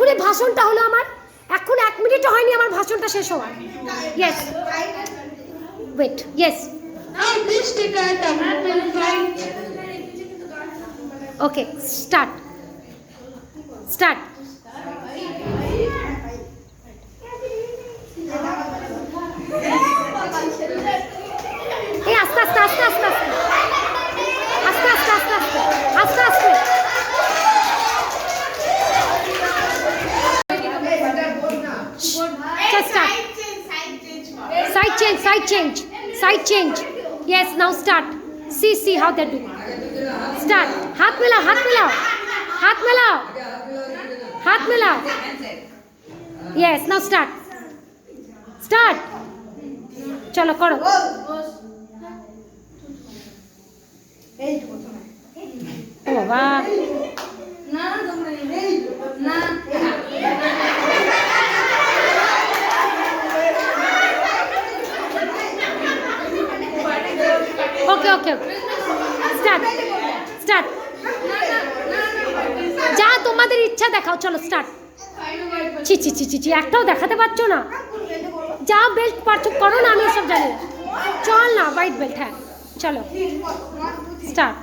এক্ষুনি ভাষণটা হলো আমার, এখন 1 মিনিটও হয়নি আমার ভাষণটা শেষ হওয়ার। Yes, wait, yes, Now please take a tablet and find. Okay, start, start. এই আস্তে আস্তে আস্তে আস্তে আস্তে আস্তে আস্তে আস্তে আস্তে আস্তে আস্তে। Just start. Side change, side change, side change. Yes, now start. See how they do. Start. हाथ मिलाओ, हाथ मिलाओ, हाथ मिलाओ, हाथ मिलाओ. Yes, now start. Start. चलो करो. ओ वाह. Okay, okay, okay. Start. Start. যা তোমাদের ইচ্ছা দেখাও, চলো স্টার্ট। ছি ছি ছি ছি ছি, একটাও দেখাতে পারছো না। যা বেল্ট পারছো করো না, আমি সব জানি। চল না, হোয়াইট বেল্ট, হ্যাঁ চলো স্টার্ট।